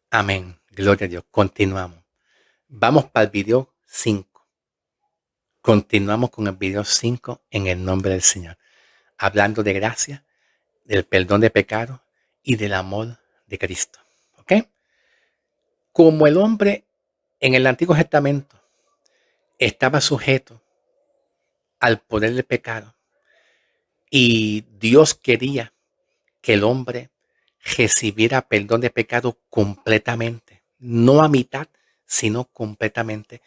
Amén. Gloria a Dios. Continuamos. Vamos para el video 5. Continuamos con el video 5 en el nombre del Señor. Hablando de gracia, del perdón de pecados y del amor de Cristo. ¿Ok? Como el hombre en el Antiguo Testamento estaba sujeto al poder del pecado y Dios quería que el hombre recibiera perdón de pecado completamente, no a mitad, sino completamente.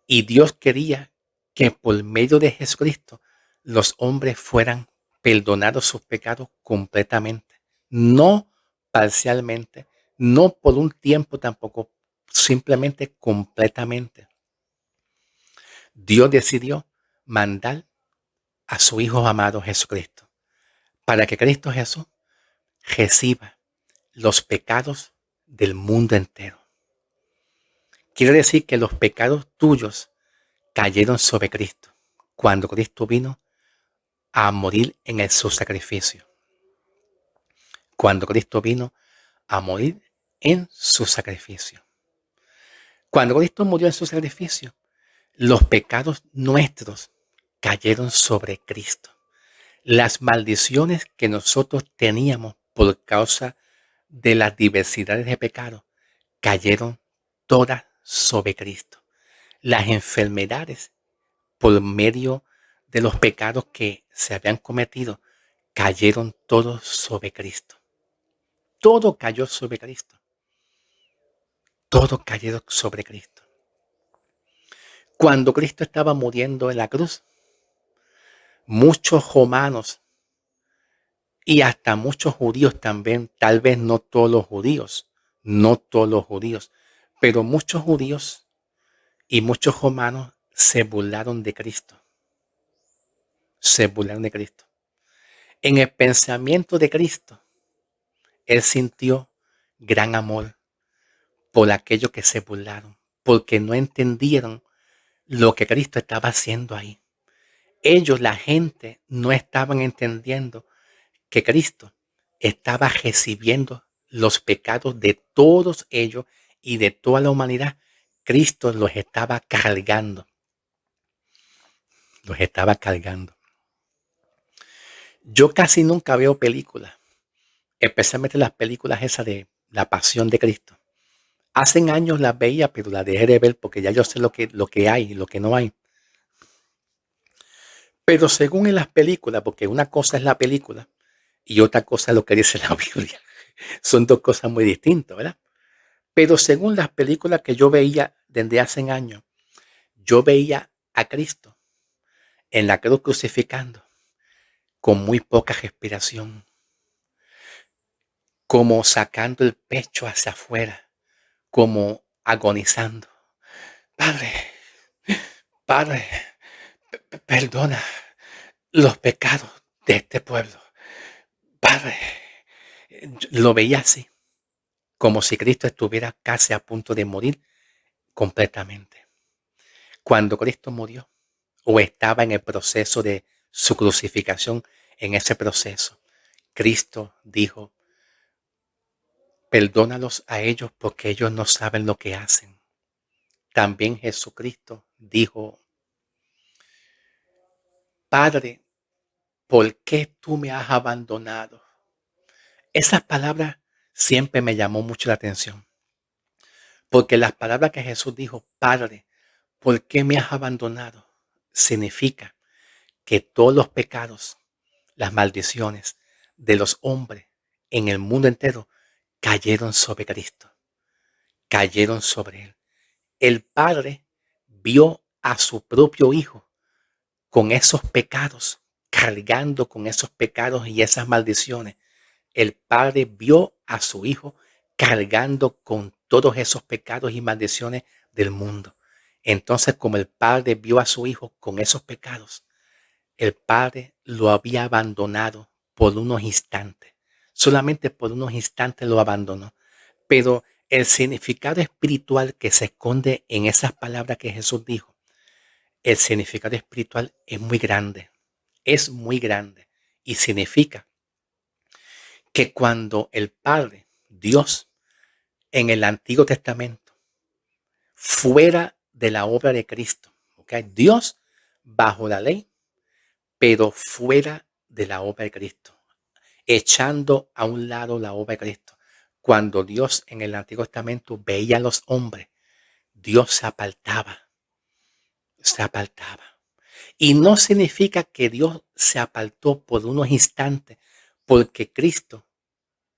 Y Dios quería que por medio de Jesucristo los hombres fueran perdonados sus pecados completamente, no parcialmente, no por un tiempo tampoco, simplemente completamente. Dios decidió mandar a su Hijo amado Jesucristo para que Cristo Jesús reciba los pecados del mundo entero. Quiere decir que los pecados tuyos cayeron sobre Cristo cuando Cristo vino a morir en su sacrificio. Cuando Cristo vino a morir en su sacrificio. Cuando Cristo murió en su sacrificio, los pecados nuestros cayeron sobre Cristo. Las maldiciones que nosotros teníamos por causa de las diversidades de pecado cayeron todas sobre Cristo. Las enfermedades por medio de los pecados que se habían cometido cayeron todos sobre Cristo. Todo cayó sobre Cristo. Todo cayó sobre Cristo. Cuando Cristo estaba muriendo en la cruz, muchos romanos y hasta muchos judíos también, tal vez no todos los judíos, pero muchos judíos y muchos romanos se burlaron de Cristo. Se burlaron de Cristo. En el pensamiento de Cristo, Él sintió gran amor por aquellos que se burlaron, porque no entendieron lo que Cristo estaba haciendo ahí. Ellos, la gente, no estaban entendiendo que Cristo estaba recibiendo los pecados de todos ellos y de toda la humanidad. Cristo los estaba cargando. Los estaba cargando. Yo casi nunca veo películas, especialmente las películas esas de la pasión de Cristo. Hace años las veía, pero las dejé de ver porque ya yo sé lo que hay y lo que no hay. Pero según en las películas, porque una cosa es la película y otra cosa es lo que dice la Biblia. Son dos cosas muy distintas, ¿verdad? Pero según las películas que yo veía desde hace años, yo veía a Cristo en la cruz crucificando con muy poca respiración, como sacando el pecho hacia afuera, como agonizando. Padre, Padre, perdona los pecados de este pueblo. Padre, lo veía así, como si Cristo estuviera casi a punto de morir completamente. Cuando Cristo murió o estaba en el proceso de su crucificación, en ese proceso, Cristo dijo, perdónalos a ellos porque ellos no saben lo que hacen. También Jesucristo dijo, Padre, ¿por qué tú me has abandonado? Esas palabras siempre me llamó mucho la atención, porque las palabras que Jesús dijo, Padre, ¿por qué me has abandonado? Significa que todos los pecados, las maldiciones de los hombres en el mundo entero cayeron sobre Cristo, cayeron sobre Él. El Padre vio a su propio Hijo con esos pecados, cargando con esos pecados y esas maldiciones. El Padre vio a su Hijo cargando con todos esos pecados y maldiciones del mundo. Entonces, como el Padre vio a su Hijo con esos pecados, el Padre lo había abandonado por unos instantes. Solamente por unos instantes lo abandonó. Pero el significado espiritual que se esconde en esas palabras que Jesús dijo, el significado espiritual es muy grande. Es muy grande. Y significa que cuando el Padre, Dios, en el Antiguo Testamento, fuera de la obra de Cristo. ¿Ok? Dios bajo la ley, pero fuera de la obra de Cristo, echando a un lado la obra de Cristo. Cuando Dios en el Antiguo Testamento veía a los hombres, Dios se apartaba, se apartaba. Y no significa que Dios se apartó por unos instantes porque Cristo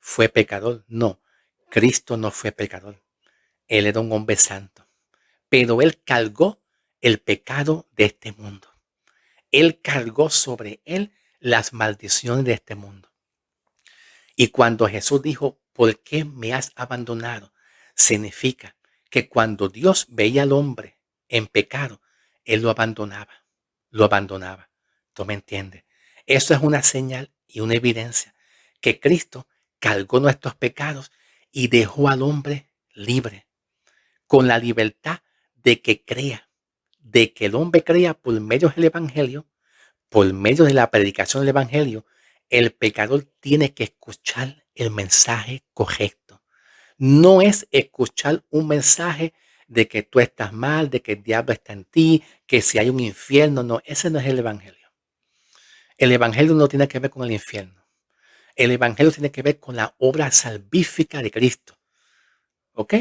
fue pecador. No, Cristo no fue pecador. Él era un hombre santo. Pero Él cargó el pecado de este mundo. Él cargó sobre Él las maldiciones de este mundo. Y cuando Jesús dijo, ¿por qué me has abandonado? Significa que cuando Dios veía al hombre en pecado, Él lo abandonaba, lo abandonaba. ¿Tú me entiendes? Eso es una señal y una evidencia que Cristo cargó nuestros pecados y dejó al hombre libre, con la libertad de que crea, de que el hombre crea por medio del Evangelio, por medio de la predicación del Evangelio. El pecador tiene que escuchar el mensaje correcto. No es escuchar un mensaje de que tú estás mal, de que el diablo está en ti, que si hay un infierno. No, ese no es el Evangelio. El Evangelio no tiene que ver con el infierno. El Evangelio tiene que ver con la obra salvífica de Cristo. ¿Ok?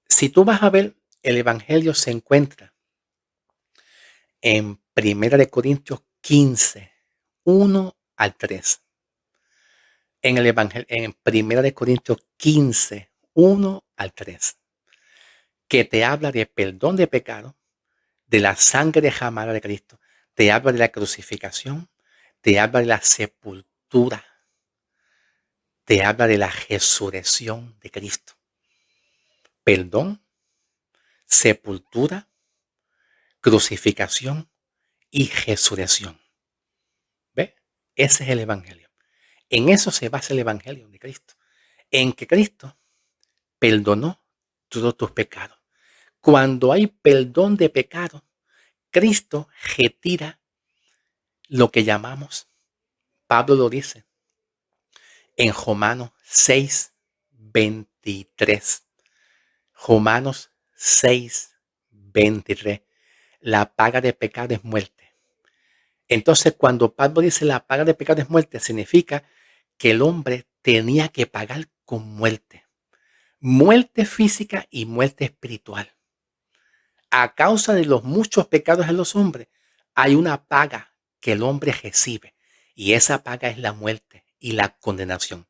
Si tú vas a ver, el Evangelio se encuentra en Primera de Corintios 15, 1 al 3. En el Evangelio, en Primera de Corintios 15, 1 al 3, que te habla de perdón de pecado, de la sangre derramada de Cristo, te habla de la crucificación, te habla de la sepultura, te habla de la resurrección de Cristo. Perdón, sepultura, crucificación y resurrección. ¿Ve? Ese es el Evangelio. En eso se basa el Evangelio de Cristo. En que Cristo perdonó todos tus pecados. Cuando hay perdón de pecado, Cristo retira lo que llamamos, Pablo lo dice, en Romanos 6, 23. Romanos 6, 23. La paga de pecado es muerte. Entonces, cuando Pablo dice la paga de pecado es muerte, significa que el hombre tenía que pagar con muerte. Muerte física y muerte espiritual. A causa de los muchos pecados de los hombres, hay una paga que el hombre recibe. Y esa paga es la muerte y la condenación.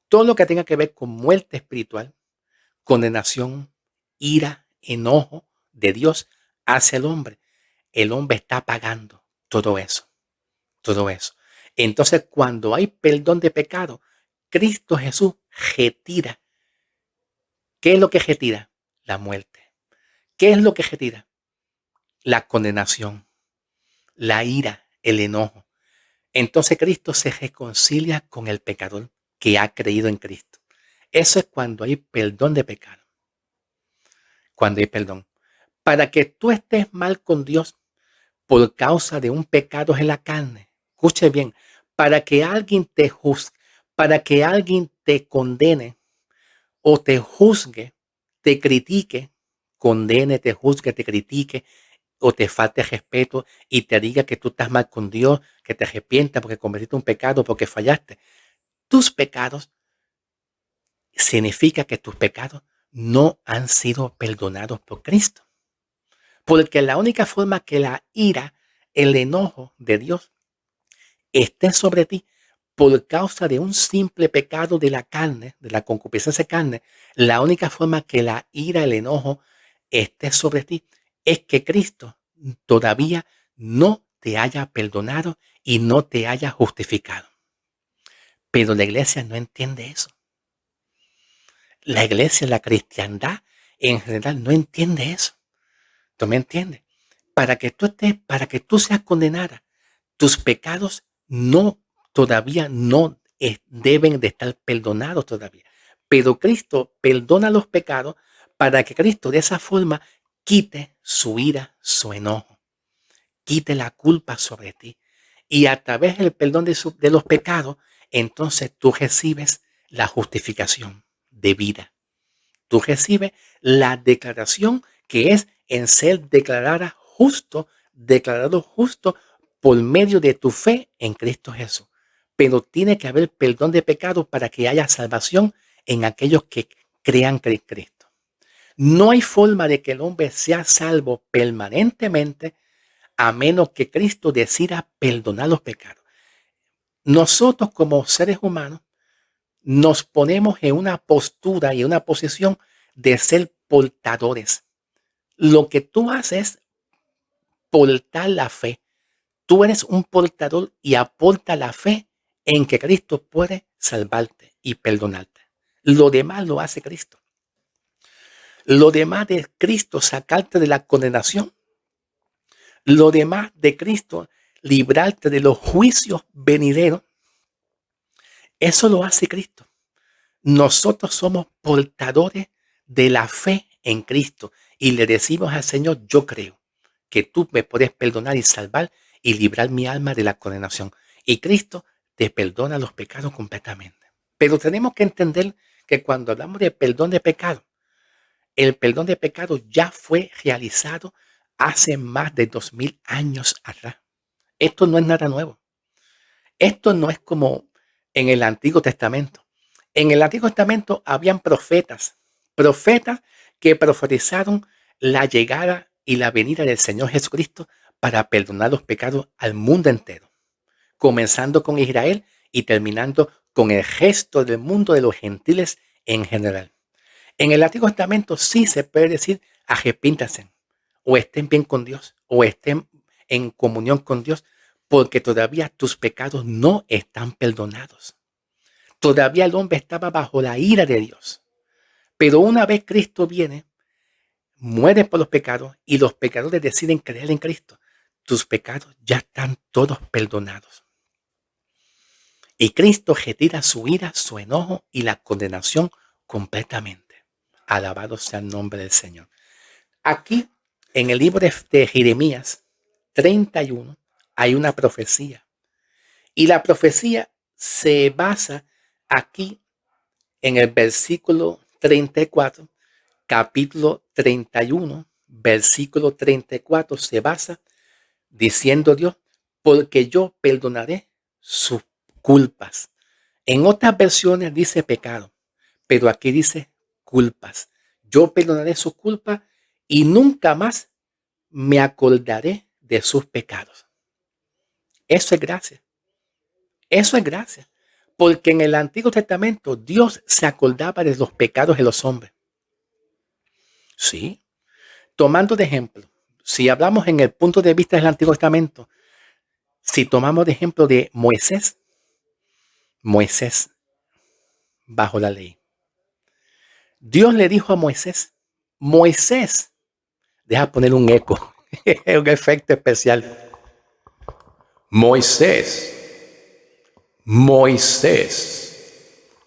Todo lo que tenga que ver con muerte espiritual, condenación, ira, enojo de Dios hacia el hombre está pagando todo eso. Todo eso. Entonces, cuando hay perdón de pecado, Cristo Jesús retira. ¿Qué es lo que retira? La muerte. ¿Qué es lo que retira? La condenación, la ira, el enojo. Entonces Cristo se reconcilia con el pecador que ha creído en Cristo. Eso es cuando hay perdón de pecado. Cuando hay perdón. Para que tú estés mal con Dios por causa de un pecado en la carne. Escuche bien, para que alguien te juzgue, para que alguien te condene o te juzgue, te critique, condene, te juzgue, te critique o te falte respeto y te diga que tú estás mal con Dios, que te arrepientas porque cometiste un pecado, porque fallaste. Tus pecados significa que tus pecados no han sido perdonados por Cristo. Porque la única forma que la ira, el enojo de Dios esté sobre ti por causa de un simple pecado de la carne, de la concupiscencia de carne, la única forma que la ira, el enojo esté sobre ti es que Cristo todavía no te haya perdonado y no te haya justificado. Pero la iglesia no entiende eso. La iglesia, la cristiandad en general no entiende eso. ¿Tú me entiendes? Para que tú seas condenada, tus pecados todavía no deben de estar perdonados todavía. Pero Cristo perdona los pecados para que Cristo de esa forma quite su ira, su enojo, quite la culpa sobre ti. Y a través del perdón de los pecados, entonces tú recibes la justificación de vida. tú recibes la declaración que es en ser declarado justo por medio de tu fe en Cristo Jesús. Pero tiene que haber perdón de pecados para que haya salvación en aquellos que crean que en Cristo. No hay forma de que el hombre sea salvo permanentemente a menos que Cristo decida perdonar los pecados. Nosotros como seres humanos nos ponemos en una postura y en una posición de ser portadores. Lo que tú haces es portar la fe. Tú eres un portador y aporta la fe en que Cristo puede salvarte y perdonarte. Lo demás lo hace Cristo. Lo demás de Cristo sacarte de la condenación. Lo demás de Cristo librarte de los juicios venideros. Eso lo hace Cristo. Nosotros somos portadores de la fe en Cristo y le decimos al Señor, yo creo que tú me puedes perdonar y salvar y librar mi alma de la condenación. Y Cristo te perdona los pecados completamente. Pero tenemos que entender que cuando hablamos de perdón de pecado, el perdón de pecado ya fue realizado hace más de 2000 años atrás. Esto no es nada nuevo. Esto no es como en el Antiguo Testamento. En el Antiguo Testamento habían profetas que profetizaron la llegada y la venida del Señor Jesucristo para perdonar los pecados al mundo entero, comenzando con Israel y terminando con el resto del mundo de los gentiles en general. En el Antiguo Testamento sí se puede decir arrepíntanse, o estén bien con Dios, o estén en comunión con Dios, porque todavía tus pecados no están perdonados. Todavía el hombre estaba bajo la ira de Dios. Pero una vez Cristo viene, muere por los pecados y los pecadores deciden creer en Cristo. Tus pecados ya están todos perdonados. Y Cristo retira su ira, su enojo y la condenación completamente. Alabado sea el nombre del Señor. Aquí, en el libro de Jeremías 31, hay una profecía. Y la profecía se basa aquí en el versículo 34, capítulo 31, versículo 34, se basa diciendo Dios, porque yo perdonaré sus culpas. En otras versiones dice pecado, pero aquí dice culpas. Yo perdonaré sus culpas y nunca más me acordaré de sus pecados. Eso es gracia. Eso es gracia. Porque en el Antiguo Testamento Dios se acordaba de los pecados de los hombres. Sí. Tomando de ejemplo, si hablamos en el punto de vista del Antiguo Testamento, si tomamos de ejemplo de Moisés bajo la ley. Dios le dijo a Moisés, deja poner un eco, un efecto especial. Moisés, Moisés.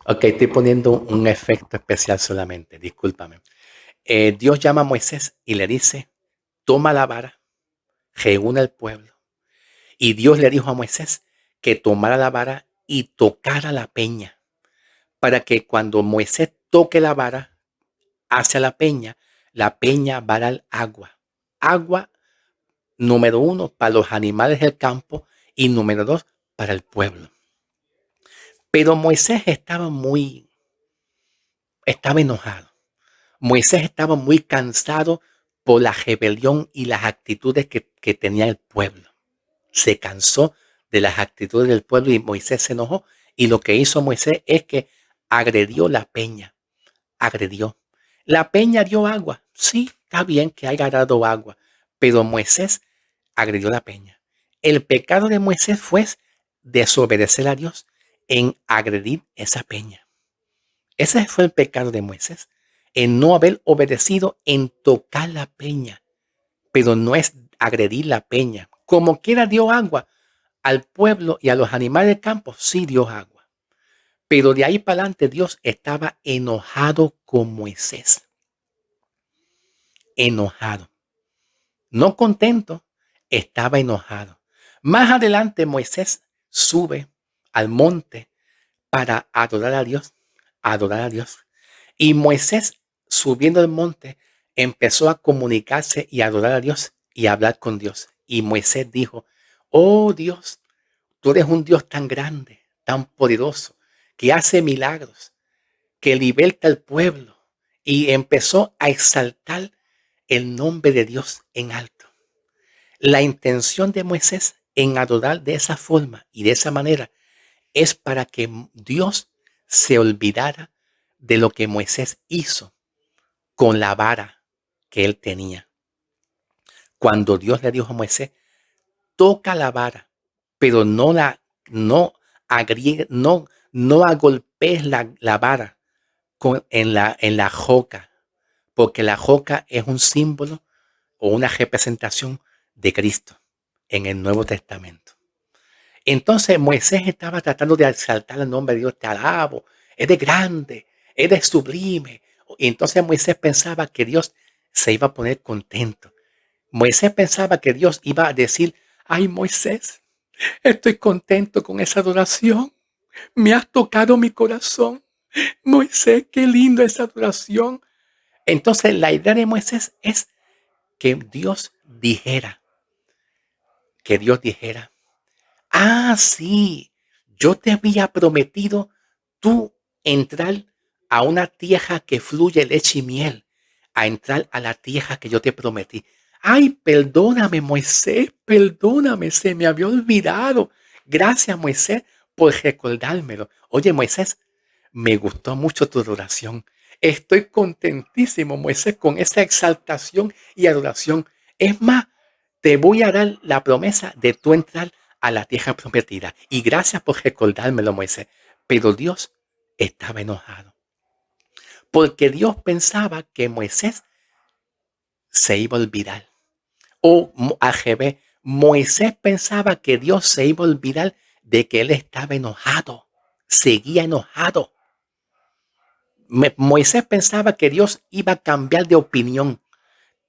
Ok, estoy poniendo un efecto especial solamente, discúlpame. Dios llama a Moisés y le dice, toma la vara, reúne al pueblo. Y Dios le dijo a Moisés que tomara la vara y tocara la peña, para que cuando Moisés toque la vara hacia la peña va a dar agua. Agua, número 1, para los animales del campo y número 2, para el pueblo. Pero Moisés estaba enojado. Moisés estaba muy cansado por la rebelión y las actitudes que tenía el pueblo. Se cansó de las actitudes del pueblo y Moisés se enojó. Y lo que hizo Moisés es que agredió la peña. Agredió. La peña dio agua. Sí, está bien que haya dado agua, pero Moisés agredió la peña. El pecado de Moisés fue desobedecer a Dios en agredir esa peña. Ese fue el pecado de Moisés, en no haber obedecido en tocar la peña, pero no es agredir la peña. Como quiera dio agua al pueblo y a los animales del campo, sí dio agua. Pero de ahí para adelante Dios estaba enojado con Moisés. Enojado. No contento, estaba enojado. Más adelante Moisés sube al monte para adorar a Dios. Y Moisés subiendo el monte, empezó a comunicarse y a adorar a Dios y a hablar con Dios. Y Moisés dijo, oh Dios, tú eres un Dios tan grande, tan poderoso, que hace milagros, que liberta al pueblo. Y empezó a exaltar el nombre de Dios en alto. La intención de Moisés en adorar de esa forma y de esa manera es para que Dios se olvidara de lo que Moisés hizo con la vara que él tenía. Cuando Dios le dijo a Moisés, toca la vara, pero no no agolpes la vara en la roca, porque la roca es un símbolo o una representación de Cristo en el Nuevo Testamento. Entonces Moisés estaba tratando de exaltar el nombre de Dios, te alabo, eres grande, eres sublime. Y entonces Moisés pensaba que Dios se iba a poner contento. Moisés pensaba que Dios iba a decir, ay Moisés, estoy contento con esa adoración, me has tocado mi corazón. Moisés, qué lindo esa adoración. Entonces la idea de Moisés es que Dios dijera, ah, sí, yo te había prometido tú entrar a una tierra que fluye leche y miel, a entrar a la tierra que yo te prometí. Ay, perdóname, Moisés, perdóname, se me había olvidado. Gracias, Moisés, por recordármelo. Oye, Moisés, me gustó mucho tu adoración. Estoy contentísimo, Moisés, con esa exaltación y adoración. Es más, te voy a dar la promesa de tú entrar a la tierra prometida. Y gracias por recordármelo, Moisés. Pero Dios estaba enojado. Porque Dios pensaba que Moisés se iba a olvidar. O al revés, Moisés pensaba que Dios se iba a olvidar de que él estaba enojado. Seguía enojado. Moisés pensaba que Dios iba a cambiar de opinión.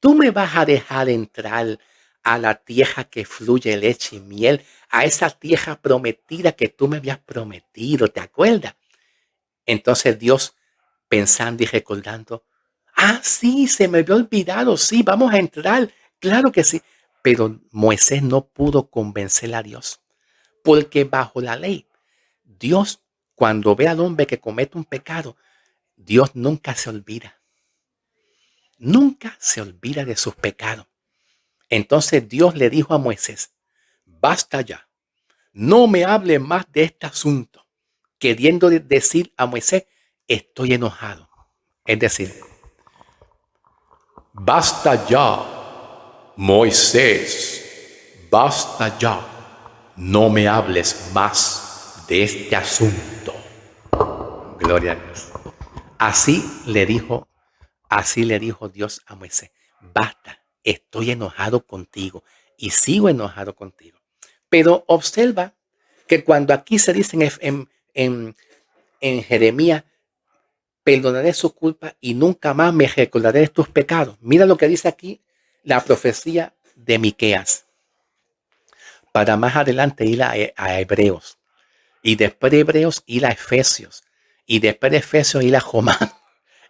Tú me vas a dejar entrar a la tierra que fluye leche y miel, a esa tierra prometida que tú me habías prometido, ¿te acuerdas? Entonces Dios, pensando y recordando, ah, sí, se me había olvidado, sí, vamos a entrar, claro que sí. Pero Moisés no pudo convencer a Dios, porque bajo la ley, Dios, cuando ve al hombre que comete un pecado, Dios nunca se olvida de sus pecados. Entonces Dios le dijo a Moisés, basta ya, no me hable más de este asunto, queriendo decir a Moisés, estoy enojado. Es decir, basta ya, Moisés, basta ya, no me hables más de este asunto. Gloria a Dios. Así le dijo Dios a Moisés, basta, estoy enojado contigo y sigo enojado contigo. Pero observa que cuando aquí se dice en Jeremías, perdonaré su culpa y nunca más me recordaré de tus pecados. Mira lo que dice aquí la profecía de Miqueas. Para más adelante ir a Hebreos. Y después de Hebreos ir a Efesios. Y después de Efesios ir a Romanos.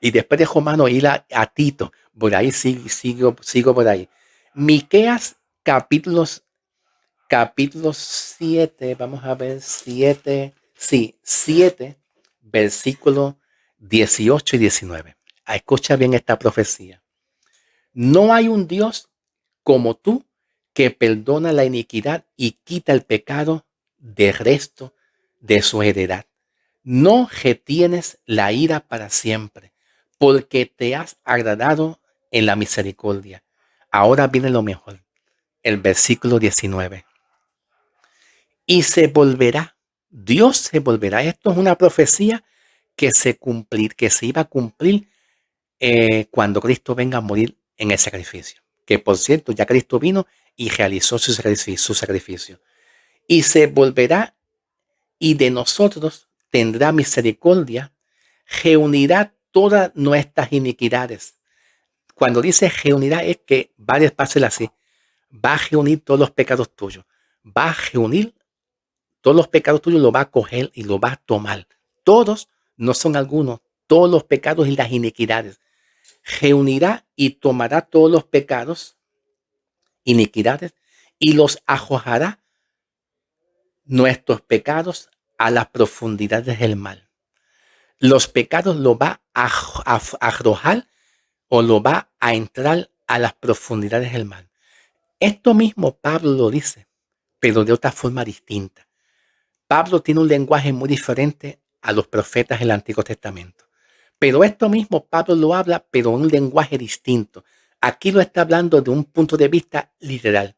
Y después de Romanos ir a Tito. Por ahí sigo por ahí. Miqueas capítulo 7, vamos a ver, 7, sí, 7, versículo 18 y 19. Escucha bien esta profecía. No hay un Dios como tú que perdona la iniquidad y quita el pecado del resto de su heredad. No retienes la ira para siempre, porque te has agradado en la misericordia. Ahora viene lo mejor, el versículo 19. Y Dios se volverá. Esto es una profecía que se iba a cumplir cuando Cristo venga a morir en el sacrificio. Que por cierto, ya Cristo vino y realizó su sacrificio. Y se volverá y de nosotros tendrá misericordia, reunirá todas nuestras iniquidades. Cuando dice reunirá es que va a despacio así. Va a reunir todos los pecados tuyos. Va a reunir todos los pecados tuyos, lo va a coger y lo va a tomar. Todos, no son algunos, todos los pecados y las iniquidades. reunirá y tomará todos los pecados, iniquidades, y los arrojará nuestros pecados a las profundidades del mar. Los pecados lo va a arrojar o lo va a entrar a las profundidades del mar. Esto mismo Pablo lo dice, pero de otra forma distinta. Pablo tiene un lenguaje muy diferente a los profetas del Antiguo Testamento. Pero esto mismo Pablo lo habla, pero en un lenguaje distinto. Aquí lo está hablando de un punto de vista literal.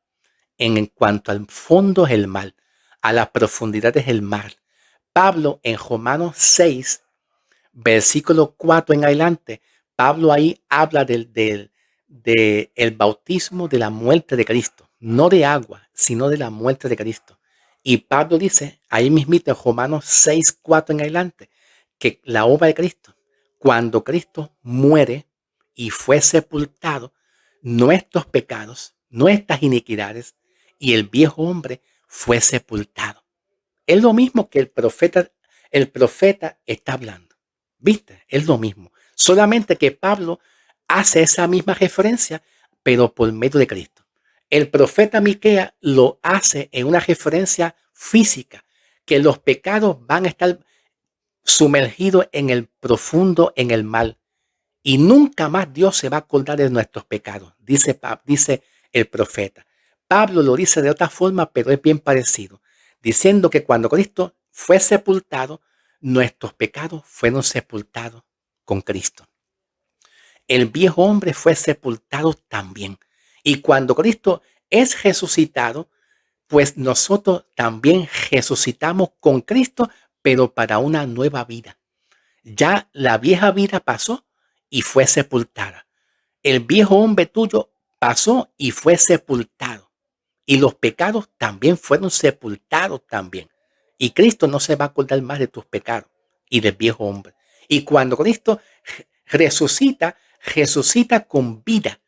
En cuanto al fondo del mar, a las profundidades del mar. Pablo en Romanos 6, versículo 4 en adelante, Pablo ahí habla del el bautismo de la muerte de Cristo. No de agua, sino de la muerte de Cristo. Y Pablo dice, ahí mismito en Romanos 6, 4 en adelante, que la obra de Cristo, cuando Cristo muere y fue sepultado, nuestros pecados, nuestras iniquidades y el viejo hombre fue sepultado. Es lo mismo que el profeta está hablando. ¿Viste? Es lo mismo. Solamente que Pablo hace esa misma referencia, pero por medio de Cristo. El profeta Miqueas lo hace en una referencia física, que los pecados van a estar sumergidos en el profundo, en el mal. Y nunca más Dios se va a acordar de nuestros pecados, dice el profeta. Pablo lo dice de otra forma, pero es bien parecido, diciendo que cuando Cristo fue sepultado, nuestros pecados fueron sepultados con Cristo. El viejo hombre fue sepultado también. Y cuando Cristo es resucitado, pues nosotros también resucitamos con Cristo, pero para una nueva vida. Ya la vieja vida pasó y fue sepultada. El viejo hombre tuyo pasó y fue sepultado. Y los pecados también fueron sepultados también. Y Cristo no se va a acordar más de tus pecados y del viejo hombre. Y cuando Cristo resucita, resucita con vida.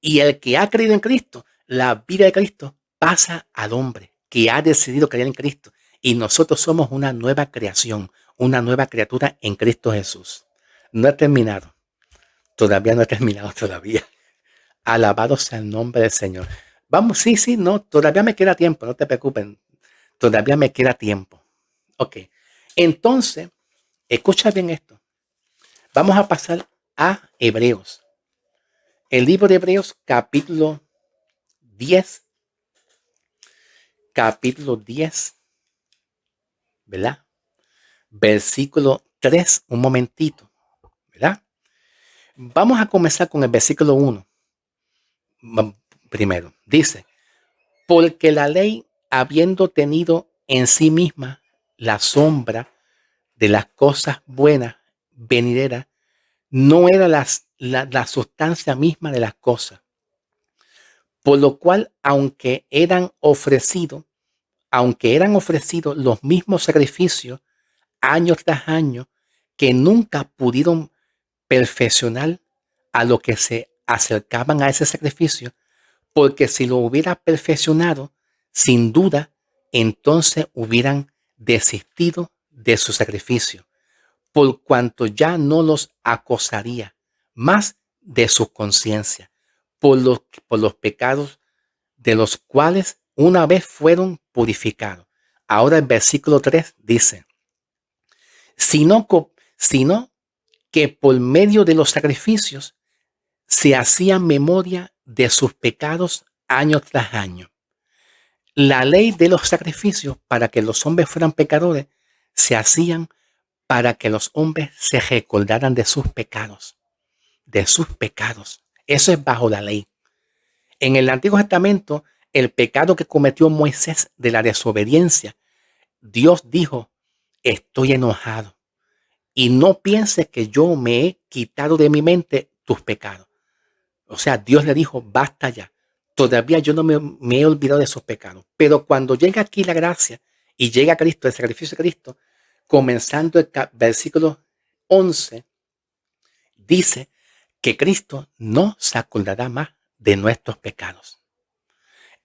Y el que ha creído en Cristo, la vida de Cristo pasa al hombre que ha decidido creer en Cristo. Y nosotros somos una nueva creación, una nueva criatura en Cristo Jesús. No he terminado. Todavía no he terminado todavía. Alabado sea el nombre del Señor. Vamos, sí, no, todavía me queda tiempo, no te preocupes. Todavía me queda tiempo. Ok. Entonces, escucha bien esto. Vamos a pasar a Hebreos. El libro de Hebreos, capítulo 10. Capítulo 10, ¿verdad? Versículo 3, un momentito, ¿verdad? Vamos a comenzar con el versículo 1. Primero, dice, porque la ley, habiendo tenido en sí misma la sombra de las cosas buenas venideras, no era la sustancia misma de las cosas. Por lo cual, aunque eran ofrecidos los mismos sacrificios año tras año, que nunca pudieron perfeccionar a lo que se acercaban a ese sacrificio, porque si lo hubiera perfeccionado, sin duda, entonces hubieran desistido de su sacrificio, por cuanto ya no los acosaría más de su conciencia, por los pecados de los cuales una vez fueron purificados. Ahora el versículo 3 dice, sino que por medio de los sacrificios se hacía memoria de sus pecados año tras año. La ley de los sacrificios para que los hombres fueran pecadores se hacían para que los hombres se recordaran de sus pecados, de sus pecados. Eso es bajo la ley. En el Antiguo Testamento, el pecado que cometió Moisés de la desobediencia, Dios dijo, estoy enojado y no pienses que yo me he quitado de mi mente tus pecados. O sea, Dios le dijo, basta ya. Todavía yo no me he olvidado de esos pecados. Pero cuando llega aquí la gracia y llega Cristo, el sacrificio de Cristo, comenzando el versículo 11, dice que Cristo no se acordará más de nuestros pecados.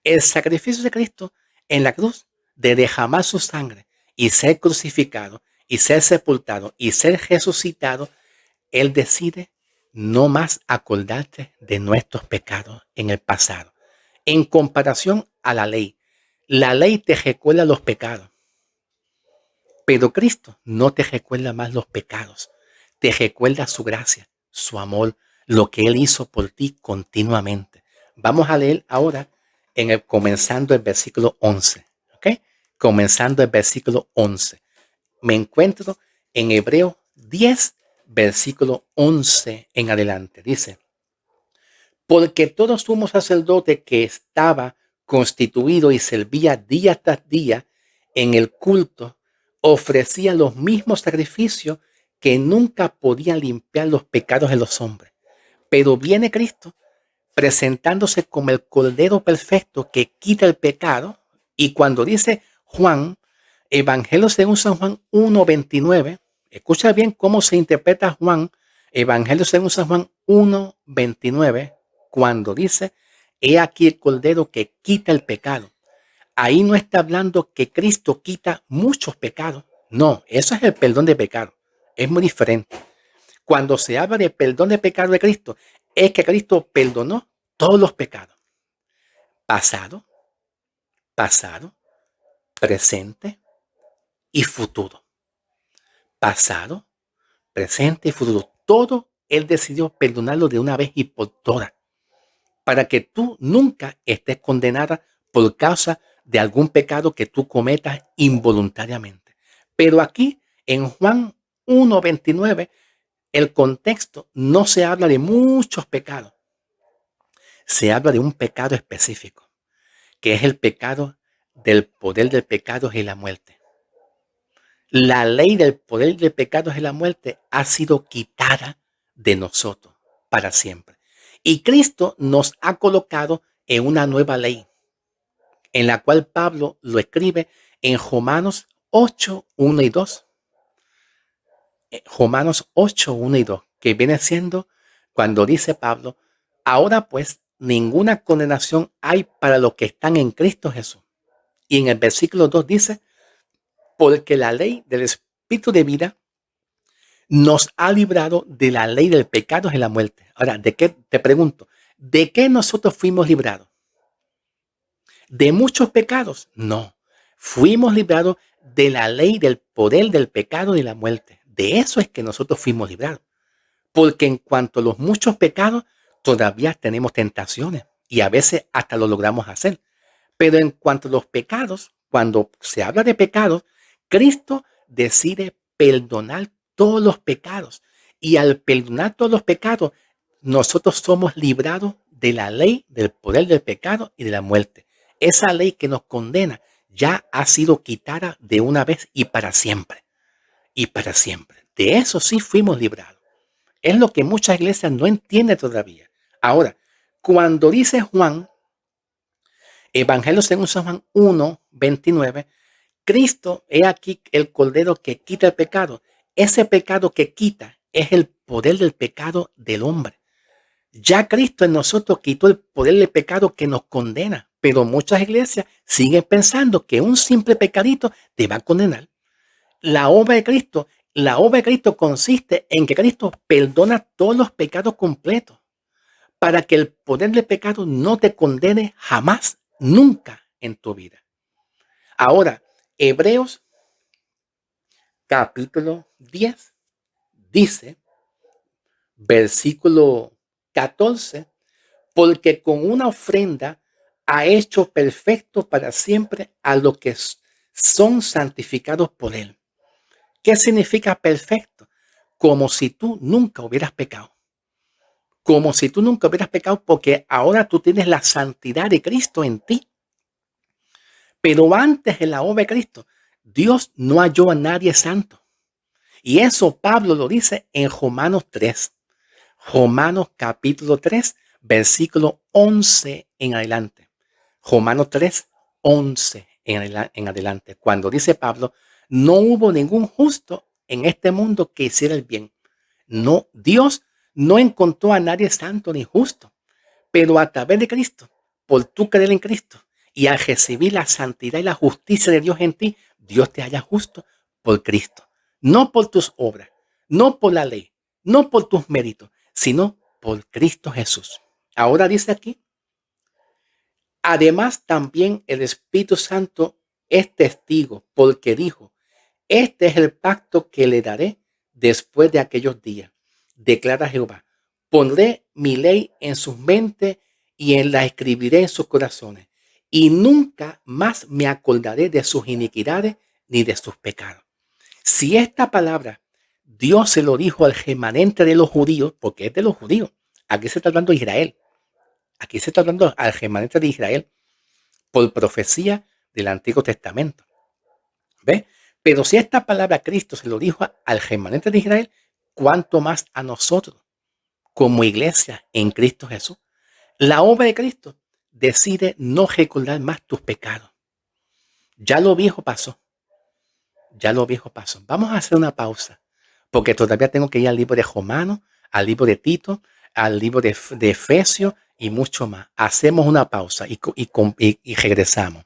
El sacrificio de Cristo en la cruz, de derramar su sangre y ser crucificado y ser sepultado y ser resucitado, Él decide no más acordarte de nuestros pecados en el pasado. En comparación a la ley te recuerda los pecados, pero Cristo no te recuerda más los pecados, te recuerda su gracia, su amor, lo que Él hizo por ti continuamente. Vamos a leer ahora comenzando el versículo 11, ¿ok? Comenzando el versículo 11. Me encuentro en Hebreos 10, versículo 11 en adelante. Dice, porque todo sumo sacerdote que estaba constituido y servía día tras día en el culto, ofrecía los mismos sacrificios que nunca podían limpiar los pecados de los hombres. Pero viene Cristo presentándose como el Cordero perfecto que quita el pecado. Y cuando dice Juan, Evangelio según San Juan 1:29, escucha bien cómo se interpreta Juan, Evangelio según San Juan 1:29, cuando dice, he aquí el Cordero que quita el pecado. Ahí no está hablando que Cristo quita muchos pecados. No, eso es el perdón de pecado. Es muy diferente. Cuando se habla de perdón de pecado de Cristo, es que Cristo perdonó todos los pecados. Pasado, pasado, presente y futuro. Pasado, presente y futuro. Todo Él decidió perdonarlo de una vez y por todas, para que tú nunca estés condenada por causa de algún pecado que tú cometas involuntariamente. Pero aquí, en Juan 1:29, el contexto no se habla de muchos pecados, se habla de un pecado específico, que es el pecado del poder del pecado y la muerte. La ley del poder del pecado y la muerte ha sido quitada de nosotros para siempre. Y Cristo nos ha colocado en una nueva ley, en la cual Pablo lo escribe en Romanos 8, 1 y 2. Romanos 8, 1 y 2, que viene siendo cuando dice Pablo, ahora pues ninguna condenación hay para los que están en Cristo Jesús. Y en el versículo 2 dice, porque la ley del Espíritu de vida nos ha librado de la ley del pecado y la muerte. Ahora, ¿de qué? Te pregunto, ¿de qué nosotros fuimos librados? ¿De muchos pecados? No. Fuimos librados de la ley del poder del pecado y la muerte. De eso es que nosotros fuimos librados. Porque en cuanto a los muchos pecados, todavía tenemos tentaciones y a veces hasta lo logramos hacer. Pero en cuanto a los pecados, cuando se habla de pecados, Cristo decide perdonar todos los pecados. Y al perdonar todos los pecados, nosotros somos librados de la ley del poder del pecado y de la muerte. Esa ley que nos condena ya ha sido quitada de una vez y para siempre. Y para siempre. De eso sí fuimos librados. Es lo que muchas iglesias no entienden todavía. Ahora, cuando dice Juan, Evangelio según San Juan 1:29, Cristo, he aquí el Cordero que quita el pecado. Ese pecado que quita es el poder del pecado del hombre. Ya Cristo en nosotros quitó el poder del pecado que nos condena, pero muchas iglesias siguen pensando que un simple pecadito te va a condenar. La obra de Cristo, la obra de Cristo consiste en que Cristo perdona todos los pecados completos para que el poder del pecado no te condene jamás, nunca en tu vida. Ahora, Hebreos capítulo 10 dice, versículo 14, porque con una ofrenda ha hecho perfecto para siempre a los que son santificados por él. ¿Qué significa perfecto? Como si tú nunca hubieras pecado. Como si tú nunca hubieras pecado porque ahora tú tienes la santidad de Cristo en ti. Pero antes de la obra de Cristo, Dios no halló a nadie santo. Y eso Pablo lo dice en Romanos 3. Romanos capítulo 3, versículo 11 en adelante. Romanos 3, 11 en adelante. Cuando dice Pablo, no hubo ningún justo en este mundo que hiciera el bien. No, Dios no encontró a nadie santo ni justo. Pero a través de Cristo, por tú creer en Cristo y al recibir la santidad y la justicia de Dios en ti, Dios te halla justo por Cristo. No por tus obras, no por la ley, no por tus méritos, sino por Cristo Jesús. Ahora dice aquí, además también el Espíritu Santo es testigo, porque dijo, este es el pacto que le daré después de aquellos días, declara Jehová. Pondré mi ley en sus mentes y la escribiré en sus corazones. Y nunca más me acordaré de sus iniquidades ni de sus pecados. Si esta palabra Dios se lo dijo al remanente de los judíos, porque es de los judíos, aquí se está hablando de Israel, aquí se está hablando al remanente de Israel por profecía del Antiguo Testamento. ¿Ve? Pero si esta palabra Cristo se lo dijo al remanente de Israel, ¿cuánto más a nosotros como iglesia en Cristo Jesús? La obra de Cristo decide no recordar más tus pecados. Ya lo viejo pasó. Ya lo viejo pasó. Vamos a hacer una pausa, porque todavía tengo que ir al libro de Romanos, al libro de Tito, al libro de Efesios y mucho más. Hacemos una pausa y regresamos.